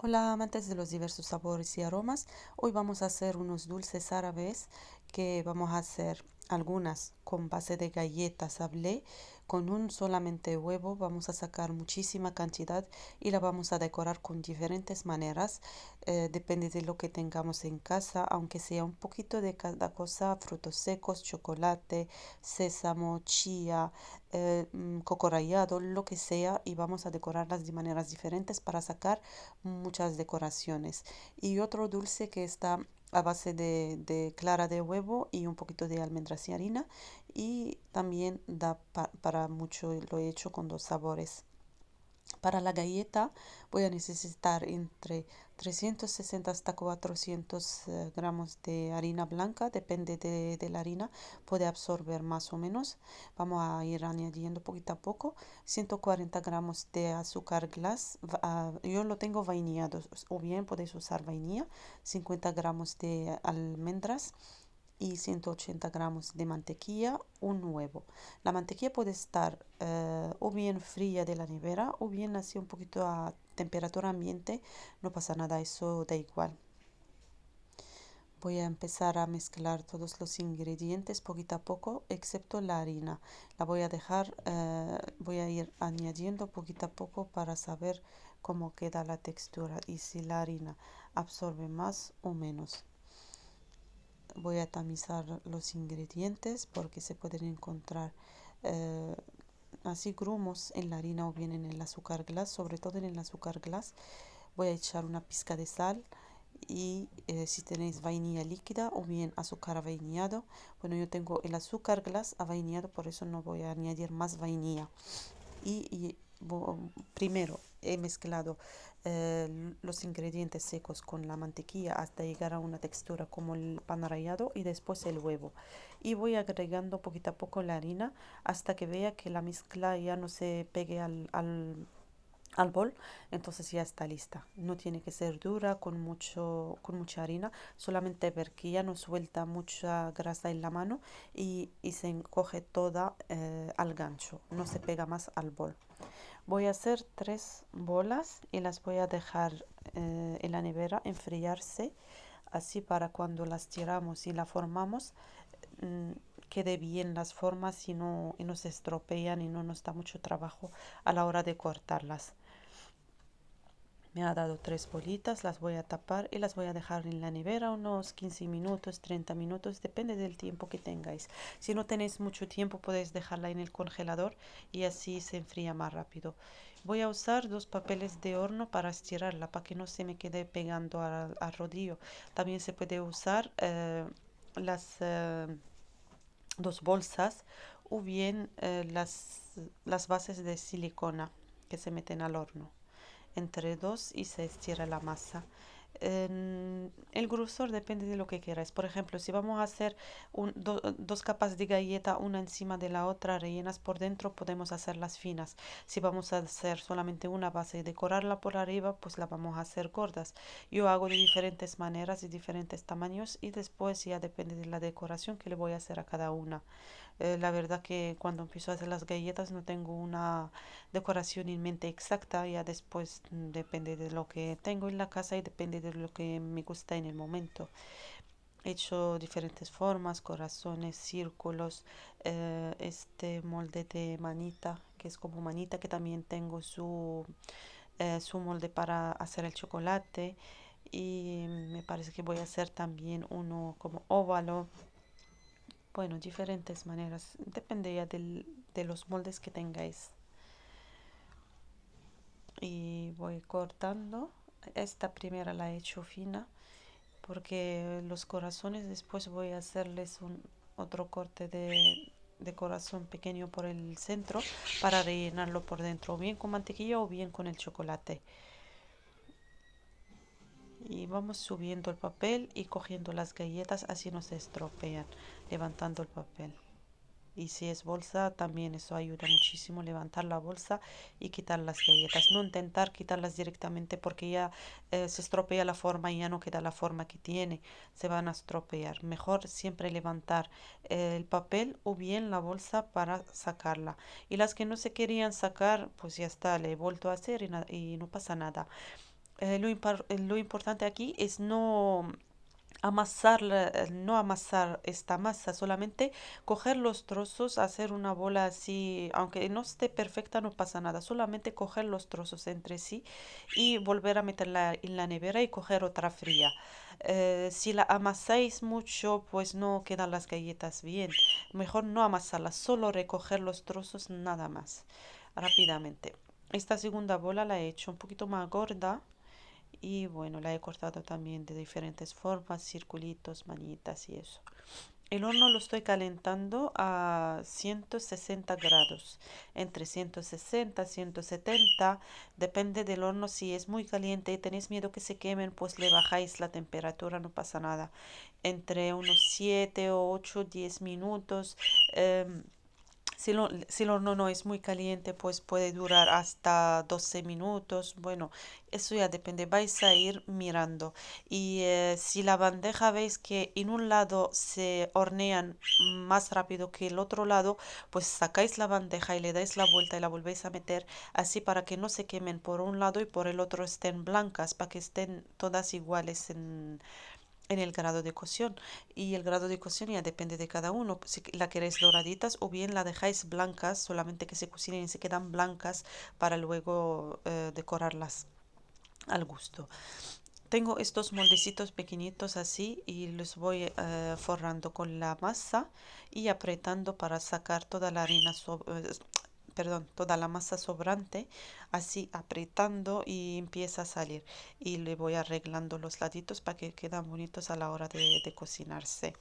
Hola amantes de los diversos sabores y aromas, hoy vamos a hacer unos dulces árabes que vamos a hacer algunas con base de galletas sablé, con un solamente huevo vamos a sacar muchísima cantidad y la vamos a decorar con diferentes maneras, depende de lo que tengamos en casa, aunque sea un poquito de cada cosa, frutos secos, chocolate, sésamo, chía, coco rallado, lo que sea, y vamos a decorarlas de maneras diferentes para sacar muchas decoraciones. Y otro dulce que está a base de clara de huevo y un poquito de almendras y harina. Y también da para mucho, lo he hecho con dos sabores. Para la galleta voy a necesitar entre 360 hasta 400 gramos de harina blanca, depende de la harina, puede absorber más o menos. Vamos a ir añadiendo poquito a poco. 140 gramos de azúcar glass, yo lo tengo vainillado, o bien podéis usar vainilla. 50 gramos de almendras y 180 gramos de mantequilla, un huevo. La mantequilla puede estar o bien fría de la nevera o bien así un poquito a temperatura ambiente, no pasa nada, eso da igual. Voy a empezar a mezclar todos los ingredientes poquito a poco, excepto la harina. La voy a dejar, voy a ir añadiendo poquito a poco para saber cómo queda la textura y si la harina absorbe más o menos. Voy a tamizar los ingredientes porque se pueden encontrar eh, así grumos en la harina o bien en el azúcar glass, sobre todo en el azúcar glass. Voy a echar una pizca de sal y si tenéis vainilla líquida o bien azúcar avainillado. Bueno, yo tengo el azúcar glass avainillado, por eso no voy a añadir más vainilla. Primero he mezclado los ingredientes secos con la mantequilla hasta llegar a una textura como el pan rallado y después el huevo. Y voy agregando poquito a poco la harina hasta que vea que la mezcla ya no se pegue al bol, entonces ya está lista. No tiene que ser dura con mucha harina, solamente ver que ya no suelta mucha grasa en la mano y se encoge toda al gancho, no se pega más al bol. Voy a hacer tres bolas y las voy a dejar en la nevera enfriarse, así para cuando las tiramos y la formamos mm, quede bien las formas y no se estropean y no nos da mucho trabajo a la hora de cortarlas. Me ha dado tres bolitas, las voy a tapar y las voy a dejar en la nevera unos 15 minutos, 30 minutos, depende del tiempo que tengáis. Si no tenéis mucho tiempo, podéis dejarla en el congelador y así se enfría más rápido. Voy a usar dos papeles de horno para estirarla, para que no se me quede pegando al rodillo. También se puede usar las dos bolsas o bien las bases de silicona que se meten al horno entre dos y se estira la masa. El grosor depende de lo que queráis. Por ejemplo, si vamos a hacer dos capas de galleta una encima de la otra rellenas por dentro, podemos hacerlas finas. Si vamos a hacer solamente una base y decorarla por arriba, pues la vamos a hacer gordas. Yo hago de diferentes maneras y diferentes tamaños y después ya depende de la decoración que le voy a hacer a cada una. La verdad que cuando empiezo a hacer las galletas no tengo una decoración en mente exacta, ya después depende de lo que tengo en la casa y depende de lo que me gusta en el momento. He hecho diferentes formas, corazones, círculos, este molde de manita, que es como manita, que también tengo su molde para hacer el chocolate. Y me parece que voy a hacer también uno como óvalo. Bueno, diferentes maneras. Depende ya de los moldes que tengáis. Y voy cortando. Esta primera la he hecho fina porque los corazones después voy a hacerles otro corte de corazón pequeño por el centro para rellenarlo por dentro, o bien con mantequilla o bien con el chocolate. Y vamos subiendo el papel y cogiendo las galletas, así no se estropean, levantando el papel. Y si es bolsa, también eso ayuda muchísimo, levantar la bolsa y quitar las galletas. No intentar quitarlas directamente porque ya se estropea la forma y ya no queda la forma que tiene. Se van a estropear. Mejor siempre levantar el papel o bien la bolsa para sacarla. Y las que no se querían sacar, pues ya está, le he vuelto a hacer y no pasa nada. Lo importante aquí es no amasar esta masa, solamente coger los trozos, hacer una bola así, aunque no esté perfecta, no pasa nada, solamente coger los trozos entre sí y volver a meterla en la nevera y coger otra fría. Si la amasáis mucho, pues no quedan las galletas bien. Mejor no amasarlas, solo recoger los trozos nada más, rápidamente. Esta segunda bola la he hecho un poquito más gorda y bueno, la he cortado también de diferentes formas, circulitos, manitas y eso. El horno lo estoy calentando a 160 grados, entre 160 y 170, depende del horno. Si es muy caliente y tenéis miedo que se quemen, pues le bajáis la temperatura, no pasa nada. Entre unos 7 o 8, 10 minutos. Si el horno no es muy caliente, pues puede durar hasta 12 minutos. Bueno, eso ya depende. Vais a ir mirando. Y si la bandeja veis que en un lado se hornean más rápido que el otro lado, pues sacáis la bandeja y le dais la vuelta y la volvéis a meter así para que no se quemen por un lado y por el otro estén blancas, para que estén todas iguales en el grado de cocción. Y el grado de cocción ya depende de cada uno. Si la queréis doraditas o bien la dejáis blancas, solamente que se cocinen y se quedan blancas para luego decorarlas al gusto. Tengo estos moldecitos pequeñitos así y los voy forrando con la masa y apretando para sacar toda la perdón, toda la masa sobrante, así apretando y empieza a salir. Y le voy arreglando los laditos para que queden bonitos a la hora de cocinarse.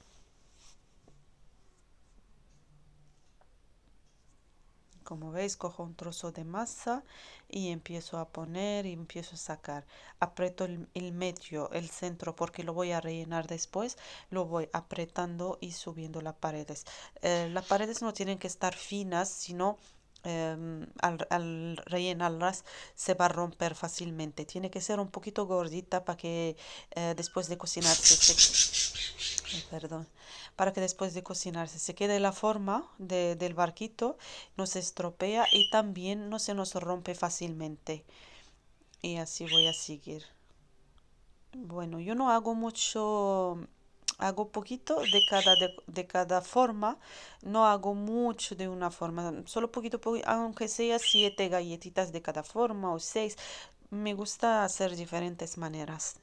Como veis, cojo un trozo de masa y empiezo a poner y empiezo a sacar. Aprieto el medio, el centro, porque lo voy a rellenar después. Lo voy apretando y subiendo las paredes. Las paredes no tienen que estar finas, sino al rellenarlas se va a romper fácilmente. Tiene que ser un poquito gordita para que después de cocinarse perdón, para que después de cocinarse se quede la forma del barquito, no se estropea y también no se nos rompe fácilmente. Y así voy a seguir. Bueno, yo no hago mucho, hago poquito de cada forma, no hago mucho de una forma, solo poquito, aunque sea 7 galletitas de cada forma o 6, me gusta hacer diferentes maneras.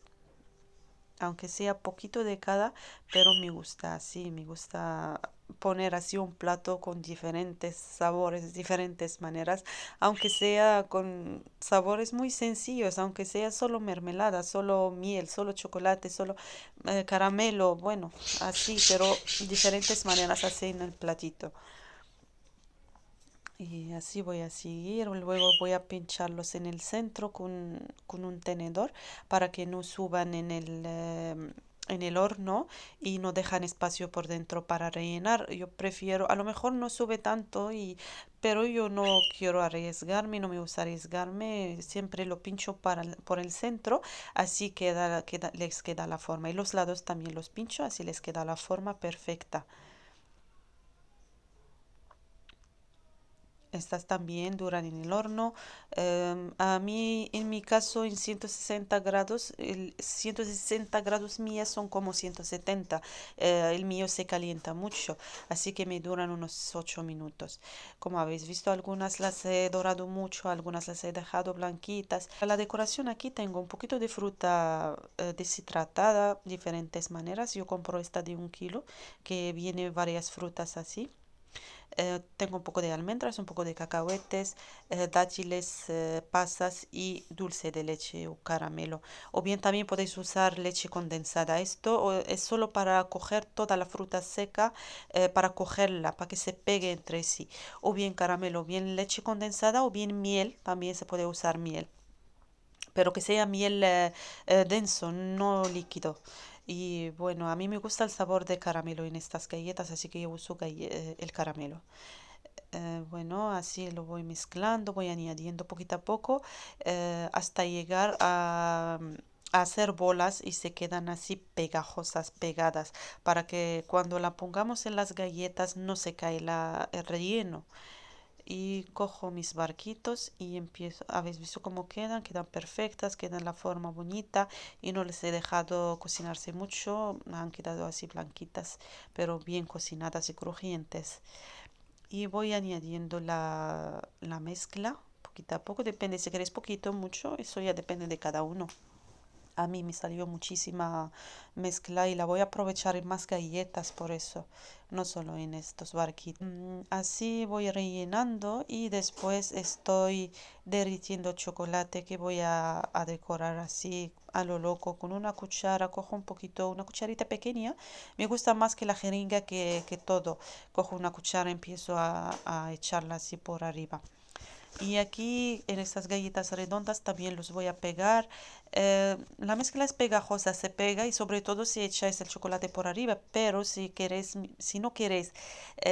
Aunque sea poquito de cada, pero me gusta así, me gusta poner así un plato con diferentes sabores, diferentes maneras, aunque sea con sabores muy sencillos, aunque sea solo mermelada, solo miel, solo chocolate, solo caramelo, bueno, así, pero diferentes maneras así en el platito. Y así voy a seguir. Luego voy a pincharlos en el centro con un tenedor para que no suban en el horno y no dejan espacio por dentro para rellenar. Yo prefiero, a lo mejor no sube tanto, pero yo no quiero arriesgarme, no me gusta arriesgarme. Siempre lo pincho por el centro, así les queda la forma. Y los lados también los pincho, así les queda la forma perfecta. Estas también duran en el horno. A mí, en mi caso, en 160 grados, el 160 grados mías son como 170. El mío se calienta mucho, así que me duran unos 8 minutos. Como habéis visto, algunas las he dorado mucho, algunas las he dejado blanquitas. Para la decoración aquí tengo un poquito de fruta deshidratada, diferentes maneras. Yo compro esta de 1 kilo, que viene varias frutas así. Tengo un poco de almendras, un poco de cacahuetes, dátiles, pasas y dulce de leche o caramelo. O bien también podéis usar leche condensada. Esto es solo para coger toda la fruta seca, para cogerla, para que se pegue entre sí. O bien caramelo, o bien leche condensada, o bien miel. También se puede usar miel, pero que sea miel denso, no líquido. Y bueno, a mí me gusta el sabor de caramelo en estas galletas, así que yo uso el caramelo. Bueno, así lo voy mezclando, voy añadiendo poquito a poco hasta llegar a hacer bolas y se quedan así pegajosas, pegadas, para que cuando la pongamos en las galletas no se cae el relleno. y cojo mis barquitos y empiezo. ¿Habéis visto cómo quedan? Quedan perfectas, quedan la forma bonita y no les he dejado cocinarse mucho. Han quedado así blanquitas, pero bien cocinadas y crujientes. Y voy añadiendo la mezcla poquito a poco. Depende si queréis poquito o mucho. Eso ya depende de cada uno. A mí me salió muchísima mezcla y la voy a aprovechar en más galletas por eso, no solo en estos barquitos. Así voy rellenando y después estoy derritiendo chocolate que voy a decorar así a lo loco con una cuchara. Cojo un poquito, una cucharita pequeña. Me gusta más que la jeringa que todo. Cojo una cuchara, empiezo a echarla así por arriba. Y aquí en estas galletas redondas también los voy a pegar. La mezcla es pegajosa, se pega y sobre todo si echáis el chocolate por arriba, pero si queréis, si no queréis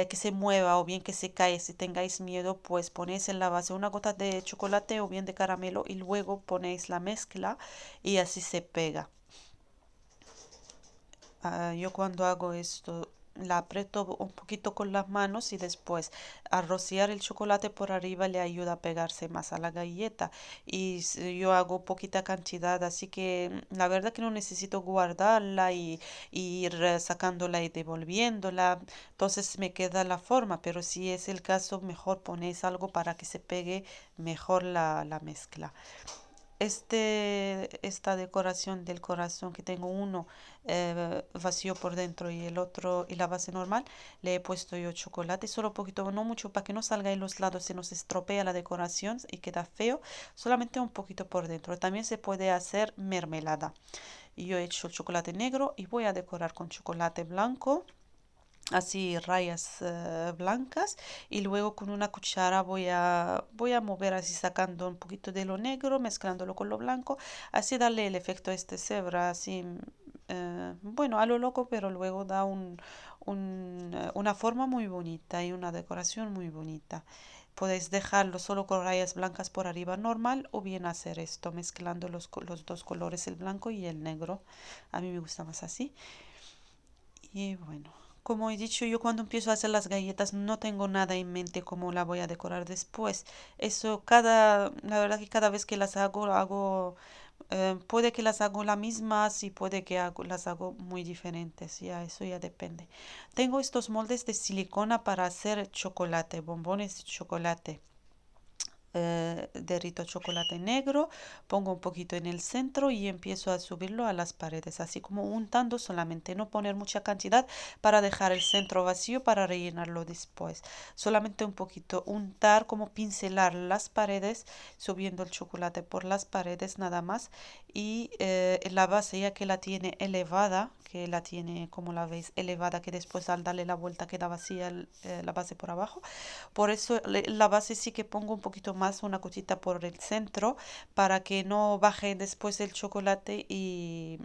que se mueva o bien que se cae, si tengáis miedo, pues ponéis en la base una gota de chocolate o bien de caramelo y luego ponéis la mezcla y así se pega. Yo cuando hago esto la aprieto un poquito con las manos y después a rociar el chocolate por arriba le ayuda a pegarse más a la galleta. Y yo hago poquita cantidad, así que la verdad que no necesito guardarla y ir sacándola y devolviéndola. Entonces me queda la forma, pero si es el caso, mejor ponéis algo para que se pegue mejor la mezcla. Esta decoración del corazón que tengo uno vacío por dentro y el otro y la base normal, le he puesto yo chocolate, solo poquito, no mucho, para que no salga en los lados, se nos estropea la decoración y queda feo, solamente un poquito por dentro. También se puede hacer mermelada. Y yo he hecho el chocolate negro y voy a decorar con chocolate blanco, así rayas blancas, y luego con una cuchara voy a mover así sacando un poquito de lo negro, mezclándolo con lo blanco, así darle el efecto este cebra, así bueno, a lo loco, pero luego da una forma muy bonita y una decoración muy bonita. Podéis dejarlo solo con rayas blancas por arriba normal o bien hacer esto mezclando los dos colores, el blanco y el negro. A mí me gusta más así. Y bueno, como he dicho, yo cuando empiezo a hacer las galletas no tengo nada en mente cómo la voy a decorar después. Eso la verdad que cada vez que las hago, puede que las hago las mismas y puede que las hago muy diferentes. Ya, eso ya depende. Tengo estos moldes de silicona para hacer chocolate, bombones de chocolate. Derrito chocolate negro, pongo un poquito en el centro y empiezo a subirlo a las paredes, así como untando solamente, no poner mucha cantidad para dejar el centro vacío para rellenarlo después. Solamente un poquito untar, como pincelar las paredes, subiendo el chocolate por las paredes nada más. Y la base ya que la tiene elevada, que la tiene como la veis elevada, que después al darle la vuelta queda vacía la base por abajo, por eso la base sí que pongo un poquito más, una cosita por el centro, para que no baje después el chocolate y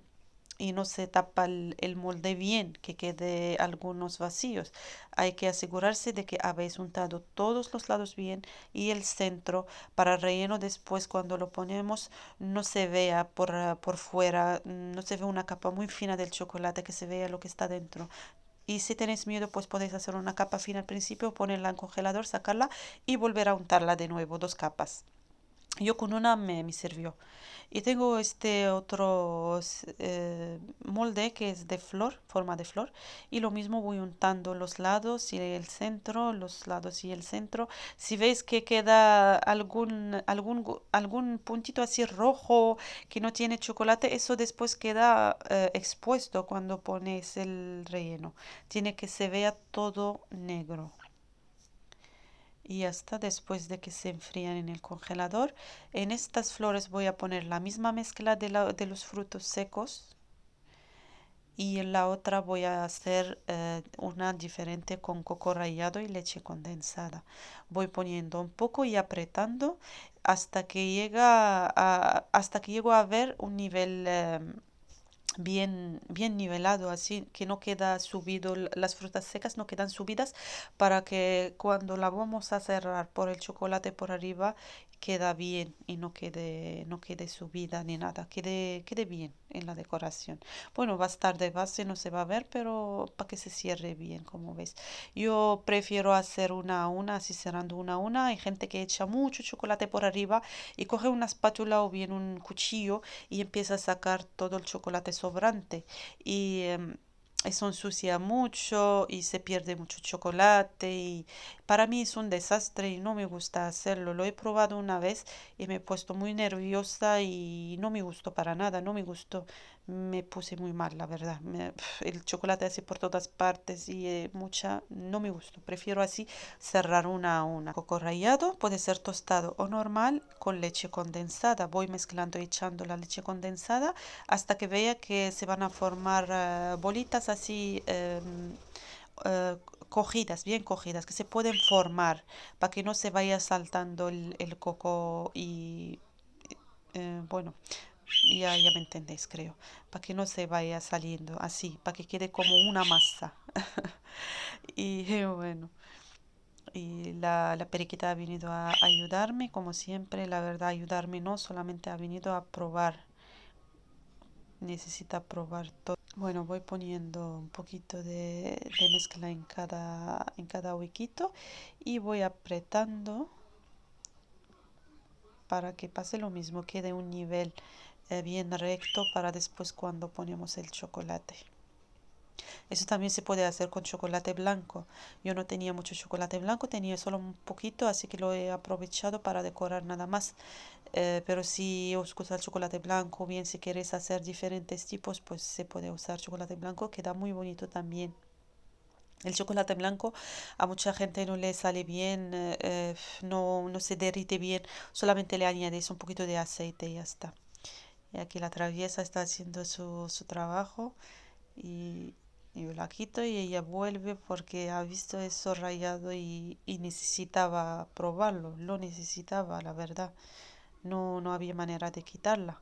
no se tapa el molde bien, que quede algunos vacíos. Hay que asegurarse de que habéis untado todos los lados bien y el centro para el relleno después cuando lo ponemos no se vea por fuera, no se ve una capa muy fina del chocolate, que se vea lo que está dentro. Y si tenéis miedo, pues podéis hacer una capa fina al principio, ponerla en congelador, sacarla y volver a untarla de nuevo, dos capas. Yo con una me sirvió. Y tengo este otro molde que es de flor, forma de flor. Y lo mismo voy untando los lados y el centro, los lados y el centro. Si veis que queda algún puntito así rojo que no tiene chocolate, eso después queda expuesto cuando pones el relleno. Tiene que se vea todo negro. Y hasta después de que se enfrían en el congelador. En estas flores voy a poner la misma mezcla de los frutos secos y en la otra voy a hacer una diferente con coco rallado y leche condensada. Voy poniendo un poco y apretando hasta que llego a ver un nivel bien nivelado, así que no queda subido, las frutas secas no quedan subidas, para que cuando la vamos a cerrar por el chocolate por arriba queda bien y no quede subida ni nada, quede bien en la decoración. Bueno, va a estar de base, no se va a ver, pero para que se cierre bien, como ves. Yo prefiero hacer una a una, así cerrando una a una. Hay gente que echa mucho chocolate por arriba y coge una espátula o bien un cuchillo y empieza a sacar todo el chocolate sobrante. Y eso ensucia mucho y se pierde mucho chocolate y para mí es un desastre y no me gusta hacerlo. Lo he probado una vez y me he puesto muy nerviosa y no me gustó para nada, no me gustó. Me puse muy mal, la verdad. El chocolate así por todas partes y no me gustó. Prefiero así cerrar una a una. Coco rallado puede ser tostado o normal con leche condensada. Voy mezclando y echando la leche condensada hasta que vea que se van a formar bolitas así eh, cogidas, bien cogidas, que se pueden formar para que no se vaya saltando el coco y bueno, ya me entendéis, creo, para que no se vaya saliendo así, para que quede como una masa. Y bueno, y la periquita ha venido a ayudarme, como siempre, la verdad, ayudarme no solamente ha venido a probar, necesita probar todo. Bueno, voy poniendo un poquito de mezcla en cada huequito y voy apretando para que pase lo mismo, quede un nivel bien recto para después cuando ponemos el chocolate. Eso también se puede hacer con chocolate blanco. Yo no tenía mucho chocolate blanco, tenía solo un poquito, así que lo he aprovechado para decorar nada más. Pero si os gusta el chocolate blanco, bien si queréis hacer diferentes tipos, pues se puede usar chocolate blanco, queda muy bonito también. El chocolate blanco a mucha gente no le sale bien, no se derrite bien, solamente le añades un poquito de aceite y ya está. Y aquí la traviesa está haciendo su trabajo y yo la quito y ella vuelve porque ha visto eso rayado y necesitaba probarlo, lo necesitaba, la verdad. No había manera de quitarla.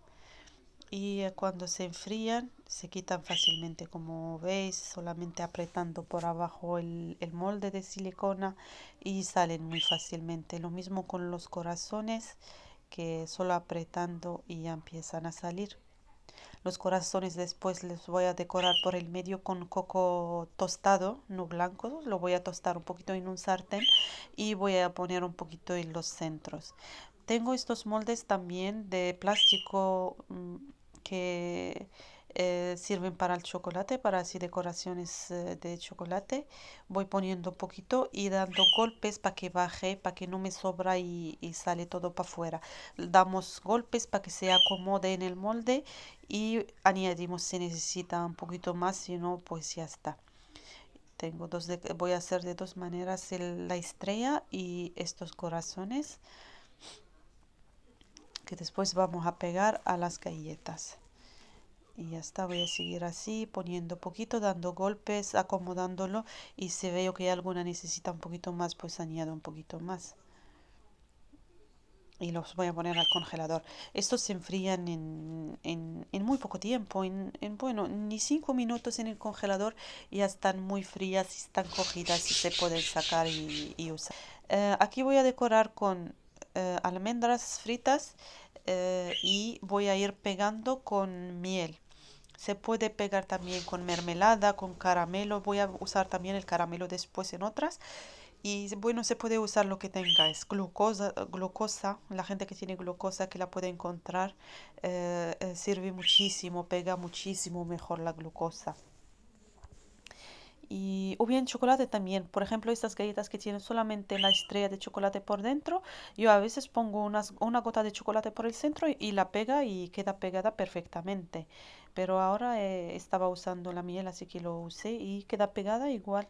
Y cuando se enfrían, se quitan fácilmente, como veis, solamente apretando por abajo el molde de silicona y salen muy fácilmente. Lo mismo con los corazones, que solo apretando y ya empiezan a salir. Los corazones después les voy a decorar por el medio con coco tostado, no blanco. Lo voy a tostar un poquito en un sartén y voy a poner un poquito en los centros. Tengo estos moldes también de plástico que sirven para el chocolate, para así decoraciones de chocolate. Voy poniendo un poquito y dando golpes para que baje, para que no me sobra y sale todo para afuera. Damos golpes para que se acomode en el molde y añadimos si necesita un poquito más, si no, pues ya está. Voy a hacer de dos maneras la estrella y estos corazones que después vamos a pegar a las galletas. Y ya está, voy a seguir así, poniendo poquito, dando golpes, acomodándolo y si veo que alguna necesita un poquito más, pues añado un poquito más. Y los voy a poner al congelador. Estos se enfrían en muy poco tiempo, bueno, ni 5 minutos en el congelador y ya están muy frías y están cogidas y se pueden sacar y usar. Aquí voy a decorar con almendras fritas y voy a ir pegando con miel. Se puede pegar también con mermelada, con caramelo. Voy a usar también el caramelo después en otras. Y bueno, se puede usar lo que tengáis. Glucosa, la gente que tiene glucosa que la puede encontrar, sirve muchísimo, pega muchísimo mejor la glucosa. Y, o bien chocolate también. Por ejemplo, estas galletas que tienen solamente la estrella de chocolate por dentro, yo a veces pongo una gota de chocolate por el centro y la pega y queda pegada perfectamente. Pero ahora estaba usando la miel, así que lo usé y queda pegada igual.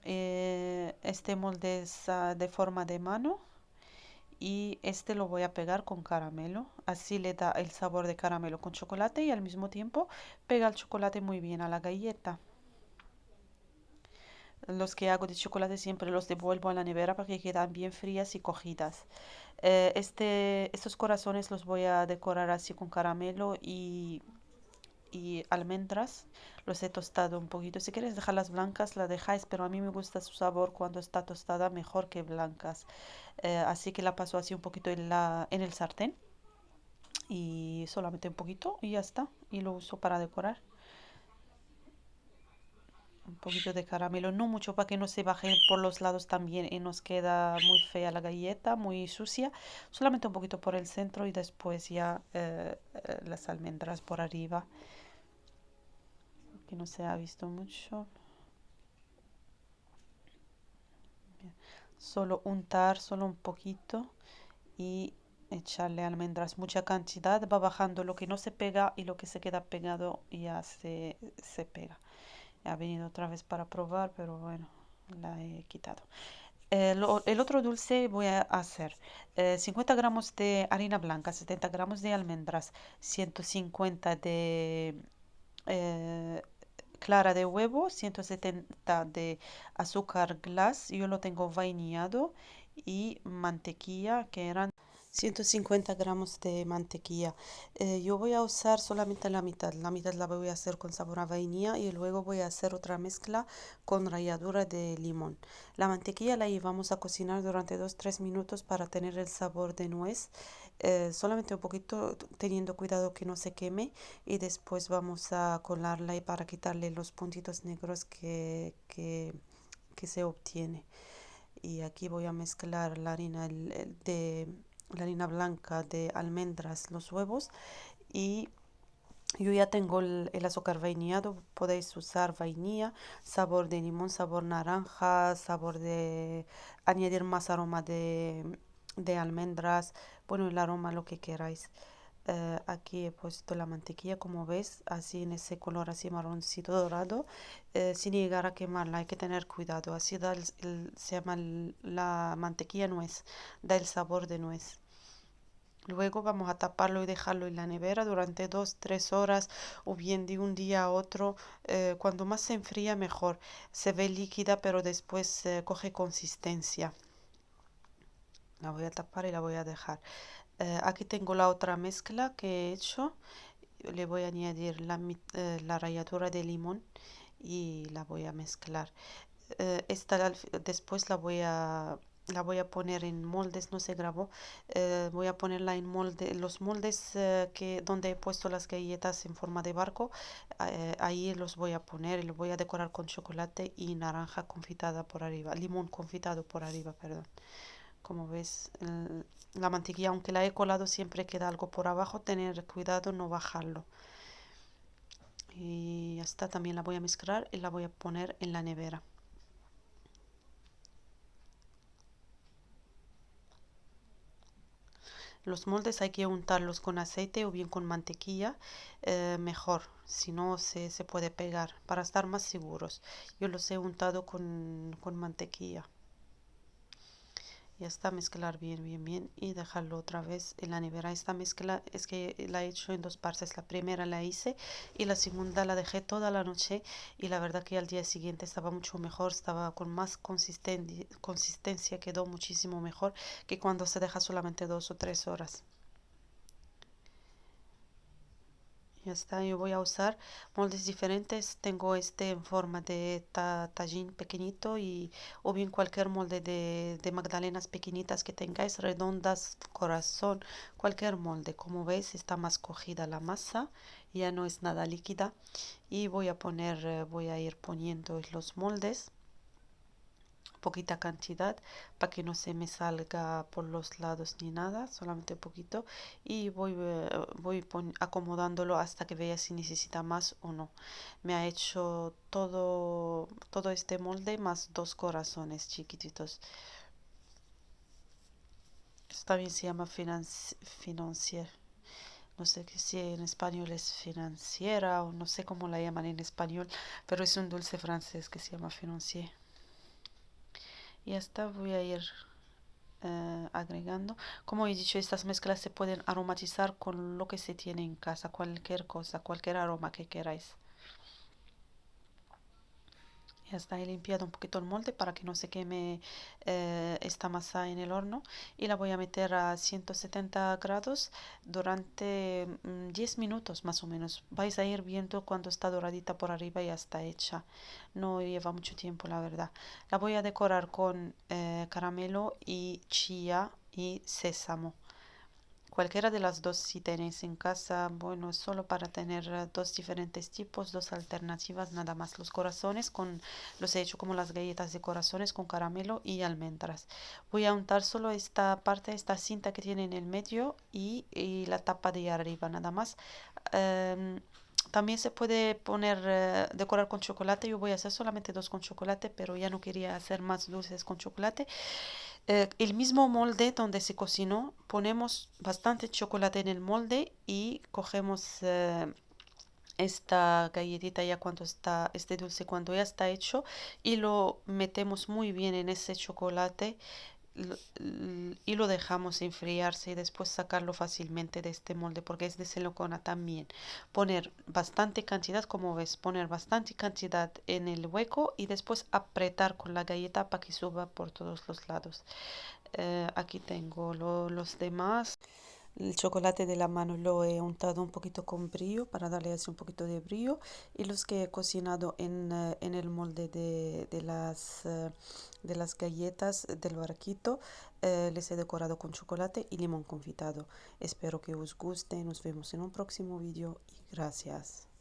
Este molde es de forma de mano y este lo voy a pegar con caramelo. Así le da el sabor de caramelo con chocolate y al mismo tiempo pega el chocolate muy bien a la galleta. Los que hago de chocolate siempre los devuelvo a la nevera para que quedan bien frías y cogidas. Estos corazones los voy a decorar así con caramelo y almendras. Los he tostado un poquito. Si quieres dejarlas blancas, las dejáis, pero a mí me gusta su sabor cuando está tostada mejor que blancas. Así que la paso así un poquito en el sartén y solamente un poquito y ya está. Y lo uso para decorar. Un poquito de caramelo, no mucho para que no se baje por los lados también y nos queda muy fea la galleta, muy sucia. Solamente un poquito por el centro y después ya las almendras por arriba, que no se ha visto mucho. Bien. Solo untar, solo un poquito y echarle almendras, mucha cantidad, va bajando lo que no se pega y lo que se queda pegado ya se pega. Ha venido otra vez para probar, pero bueno, la he quitado. El otro dulce voy a hacer 50 gramos de harina blanca, 70 gramos de almendras, 150 de eh, clara de huevo, 170 de azúcar glass, yo lo tengo vainillado y mantequilla que eran 150 gramos de mantequilla. Yo voy a usar solamente la mitad la voy a hacer con sabor a vainilla y luego voy a hacer otra mezcla con ralladura de limón. La mantequilla la llevamos a cocinar durante 2-3 minutos para tener el sabor de nuez, solamente un poquito teniendo cuidado que no se queme y después vamos a colarla y para quitarle los puntitos negros que se obtiene. Y aquí voy a mezclar la harina de la harina blanca de almendras, los huevos y yo ya tengo el azúcar vainillado, podéis usar vainilla, sabor de limón, sabor naranja, sabor de añadir más aroma de almendras, bueno, el aroma lo que queráis. Aquí he puesto la mantequilla, como ves, así en ese color así marroncito dorado, sin llegar a quemarla, hay que tener cuidado, así da se llama la mantequilla nuez, da el sabor de nuez. Luego vamos a taparlo y dejarlo en la nevera durante 2-3 horas o bien de un día a otro. Cuando más se enfría mejor. Se ve líquida pero después coge consistencia. La voy a tapar y la voy a dejar. Aquí tengo la otra mezcla que he hecho. Le voy a añadir la ralladura de limón y la voy a mezclar. Después la voy a poner en moldes, no se grabó. Voy a ponerla en los moldes donde he puesto las galletas en forma de barco. Ahí los voy a poner y los voy a decorar con chocolate y naranja confitada por arriba, limón confitado por arriba, perdón. Como ves, la mantequilla, aunque la he colado, siempre queda algo por abajo. Tener cuidado, no bajarlo. Y ya está, también la voy a mezclar y la voy a poner en la nevera. Los moldes hay que untarlos con aceite o bien con mantequilla, mejor, si no se puede pegar, para estar más seguros. Yo los he untado con mantequilla. Ya está, mezclar bien, bien, bien y dejarlo otra vez en la nevera. Esta mezcla es que la he hecho en dos partes. La primera la hice y la segunda la dejé toda la noche y la verdad que al día siguiente estaba mucho mejor, estaba con más consistencia, quedó muchísimo mejor que cuando se deja solamente 2 o 3 horas. Ya está, yo voy a usar moldes diferentes. Tengo este en forma de tajín pequeñito o bien cualquier molde de magdalenas pequeñitas que tengáis, redondas, corazón, cualquier molde. Como veis está más cogida la masa, ya no es nada líquida. Y voy a ir poniendo los moldes poquita cantidad para que no se me salga por los lados ni nada, solamente un poquito y voy acomodándolo hasta que vea si necesita más o no. Me ha hecho todo este molde más dos corazones chiquititos. Esto también se llama financier. No sé si en español es financiera o no sé cómo la llaman en español, pero es un dulce francés que se llama financier. Y hasta voy a ir agregando. Como he dicho, estas mezclas se pueden aromatizar con lo que se tiene en casa, cualquier cosa, cualquier aroma que queráis. Ya está, he limpiado un poquito el molde para que no se queme esta masa en el horno y la voy a meter a 170 grados durante 10 minutos más o menos. Vais a ir viendo cuando está doradita por arriba y ya está hecha. No lleva mucho tiempo, la verdad. La voy a decorar con caramelo y chía y sésamo. Cualquiera de las dos si tenéis en casa, bueno, es solo para tener dos diferentes tipos, dos alternativas, nada más. Los corazones los he hecho como las galletas de corazones con caramelo y almendras. Voy a untar solo esta parte, esta cinta que tiene en el medio y la tapa de arriba, nada más. Em, También se puede poner, decorar con chocolate. Yo voy a hacer solamente dos con chocolate, pero ya no quería hacer más dulces con chocolate. El mismo molde donde se cocinó, ponemos bastante chocolate en el molde y cogemos esta galletita ya cuando está, este dulce cuando ya está hecho y lo metemos muy bien en ese chocolate y lo dejamos enfriarse y después sacarlo fácilmente de este molde porque es de silicona también. Poner bastante cantidad, como ves, poner bastante cantidad en el hueco y después apretar con la galleta para que suba por todos los lados. Aquí tengo los demás. El chocolate de la mano lo he untado un poquito con brillo para darle así un poquito de brillo. Y los que he cocinado en el molde de las galletas del barquito, les he decorado con chocolate y limón confitado. Espero que os guste. Nos vemos en un próximo vídeo y gracias.